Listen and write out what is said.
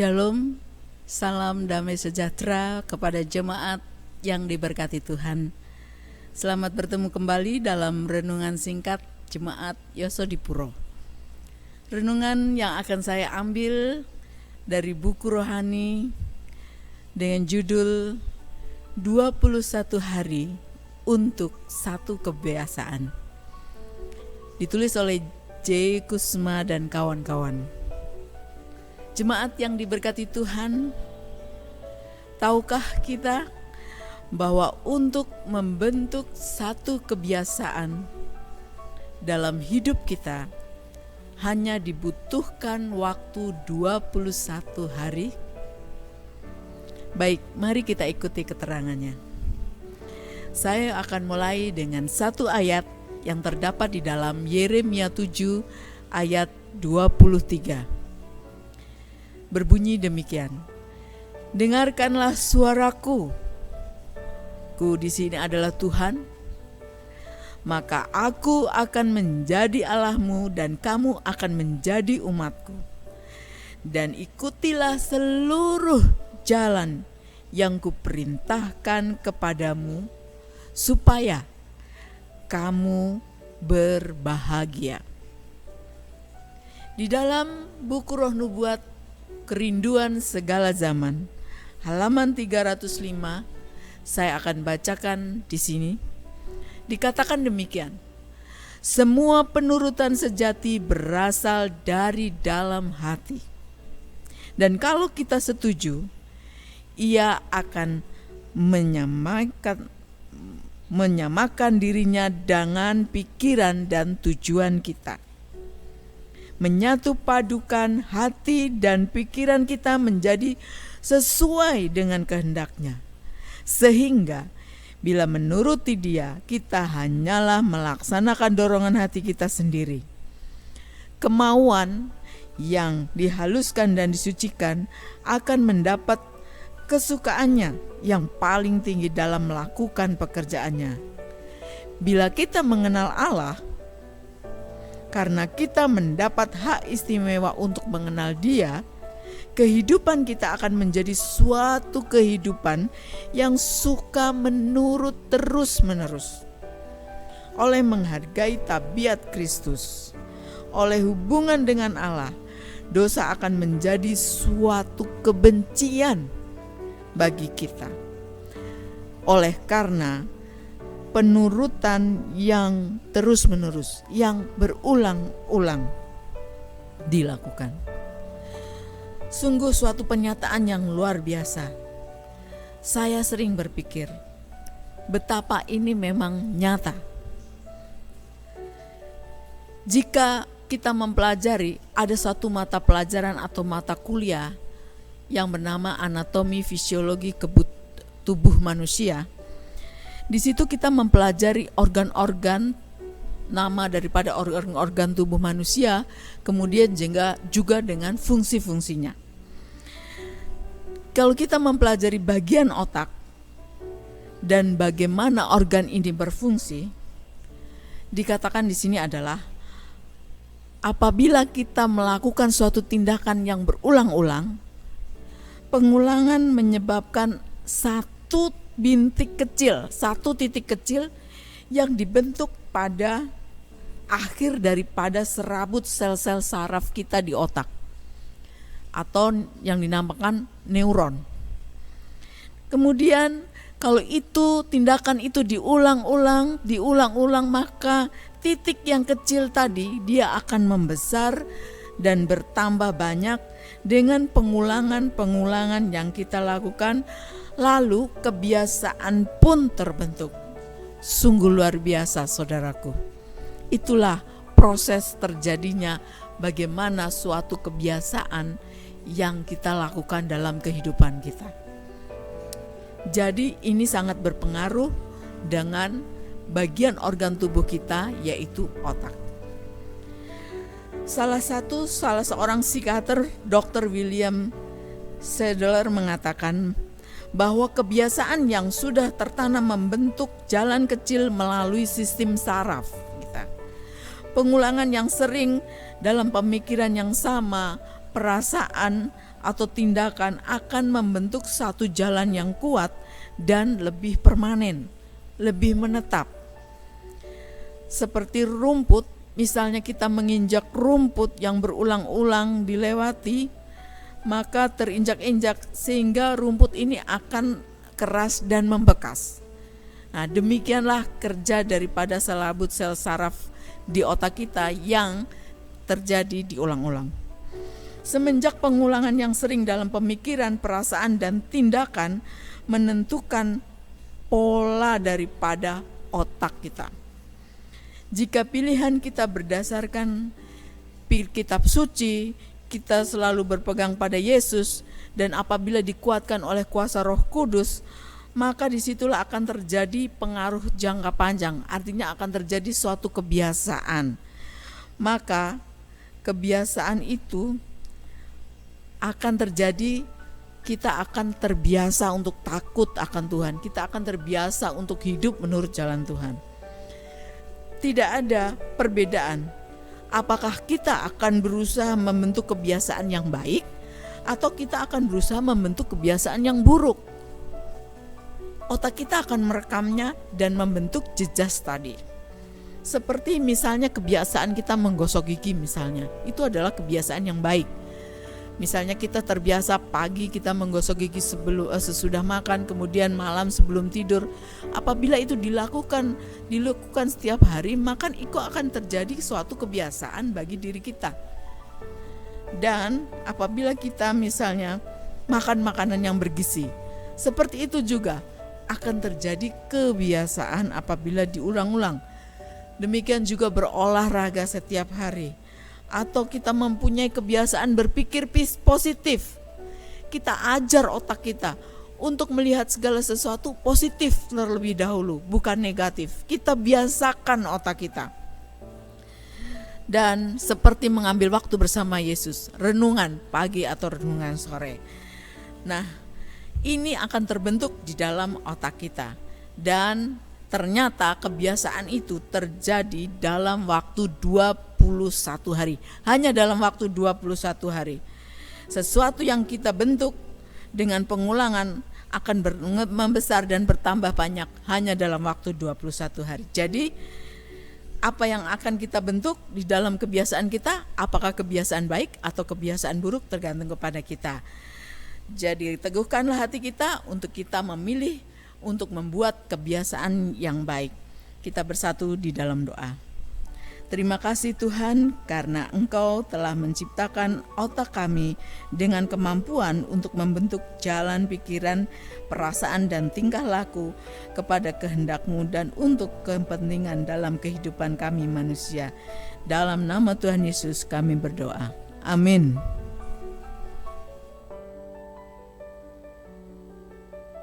Shalom, salam damai sejahtera kepada jemaat yang diberkati Tuhan. Selamat bertemu kembali dalam renungan singkat Jemaat Yosodipuro. Renungan yang akan saya ambil dari buku rohani dengan judul 21 hari untuk satu kebiasaan. Ditulis oleh J. Kusma dan kawan-kawan. Jemaat yang diberkati Tuhan, tahukah kita bahwa untuk membentuk satu kebiasaan dalam hidup kita hanya dibutuhkan waktu 21 hari? Baik, mari kita ikuti keterangannya. Saya akan mulai dengan satu ayat yang terdapat di dalam Yeremia 7 ayat 23. Berbunyi demikian. Dengarkanlah suaraku. Ku di sini adalah Tuhan. Maka aku akan menjadi Allahmu dan kamu akan menjadi umatku. Dan ikutilah seluruh jalan yang kuperintahkan kepadamu supaya kamu berbahagia. Di dalam buku Roh Nubuat Kerinduan Segala Zaman, halaman 305, saya akan bacakan di sini. Dikatakan demikian. Semua penurutan sejati berasal dari dalam hati. Dan kalau kita setuju, ia akan menyamakan dirinya dengan pikiran dan tujuan kita. Menyatu padukan hati dan pikiran kita menjadi sesuai dengan kehendaknya. Sehingga bila menuruti Dia, kita hanyalah melaksanakan dorongan hati kita sendiri. Kemauan yang dihaluskan dan disucikan akan mendapat kesukaannya yang paling tinggi dalam melakukan pekerjaannya. Bila kita mengenal Allah, karena kita mendapat hak istimewa untuk mengenal Dia, kehidupan kita akan menjadi suatu kehidupan yang suka menurut terus-menerus. Oleh menghargai tabiat Kristus, oleh hubungan dengan Allah, dosa akan menjadi suatu kebencian bagi kita. Oleh karena penurutan yang terus-menerus, yang berulang-ulang dilakukan. Sungguh suatu penyataan yang luar biasa. Saya sering berpikir, betapa ini memang nyata. Jika kita mempelajari, ada satu mata pelajaran atau mata kuliah yang bernama anatomi fisiologi tubuh manusia. Di situ kita mempelajari organ-organ, nama daripada organ-organ tubuh manusia, kemudian juga dengan fungsi-fungsinya. Kalau kita mempelajari bagian otak dan bagaimana organ ini berfungsi, dikatakan di sini adalah apabila kita melakukan suatu tindakan yang berulang-ulang, pengulangan menyebabkan satu titik kecil yang dibentuk pada akhir daripada serabut sel-sel saraf kita di otak, atau yang dinamakan neuron. Kemudian kalau tindakan itu diulang-ulang, maka titik yang kecil tadi dia akan membesar dan bertambah banyak dengan pengulangan yang kita lakukan. Lalu kebiasaan pun terbentuk. Sungguh luar biasa, saudaraku. Itulah proses terjadinya bagaimana suatu kebiasaan yang kita lakukan dalam kehidupan kita. Jadi ini sangat berpengaruh dengan bagian organ tubuh kita, yaitu otak. Salah seorang psikiater, Dr. William Sadler, mengatakan bahwa kebiasaan yang sudah tertanam membentuk jalan kecil melalui sistem saraf kita. Pengulangan yang sering dalam pemikiran yang sama, perasaan atau tindakan akan membentuk satu jalan yang kuat dan lebih permanen, lebih menetap. Seperti rumput, misalnya kita menginjak rumput yang berulang-ulang dilewati, maka terinjak-injak sehingga rumput ini akan keras dan membekas. Nah, demikianlah kerja daripada selabut sel saraf di otak kita yang terjadi diulang-ulang. Semenjak pengulangan yang sering dalam pemikiran, perasaan, dan tindakan menentukan pola daripada otak kita. Jika pilihan kita berdasarkan kitab suci, kita selalu berpegang pada Yesus, dan apabila dikuatkan oleh kuasa Roh Kudus, maka disitulah akan terjadi pengaruh jangka panjang, artinya akan terjadi suatu kebiasaan. Maka kebiasaan itu akan terjadi, kita akan terbiasa untuk takut akan Tuhan, kita akan terbiasa untuk hidup menurut jalan Tuhan. Tidak ada perbedaan apakah kita akan berusaha membentuk kebiasaan yang baik atau kita akan berusaha membentuk kebiasaan yang buruk. Otak kita akan merekamnya dan membentuk jejas tadi. Seperti misalnya kebiasaan kita menggosok gigi misalnya, itu adalah kebiasaan yang baik. Misalnya kita terbiasa pagi kita menggosok gigi sesudah makan, kemudian malam sebelum tidur. Apabila itu dilakukan setiap hari, maka itu akan terjadi suatu kebiasaan bagi diri kita. Dan apabila kita misalnya makan makanan yang bergizi, seperti itu juga akan terjadi kebiasaan apabila diulang-ulang. Demikian juga berolahraga setiap hari. Atau kita mempunyai kebiasaan berpikir positif. Kita ajar otak kita untuk melihat segala sesuatu positif terlebih dahulu, bukan negatif. Kita biasakan otak kita. Dan seperti mengambil waktu bersama Yesus, renungan pagi atau renungan sore. Nah, ini akan terbentuk di dalam otak kita. Dan ternyata kebiasaan itu terjadi dalam waktu 21 hari. Hanya dalam waktu 21 hari. Sesuatu yang kita bentuk dengan pengulangan akan membesar dan bertambah banyak hanya dalam waktu 21 hari. Jadi apa yang akan kita bentuk di dalam kebiasaan kita, apakah kebiasaan baik atau kebiasaan buruk, tergantung kepada kita. Jadi teguhkanlah hati kita untuk kita memilih untuk membuat kebiasaan yang baik. Kita bersatu di dalam doa. Terima kasih Tuhan karena Engkau telah menciptakan otak kami dengan kemampuan untuk membentuk jalan pikiran, perasaan dan tingkah laku kepada kehendak-Mu dan untuk kepentingan dalam kehidupan kami manusia. Dalam nama Tuhan Yesus kami berdoa. Amin.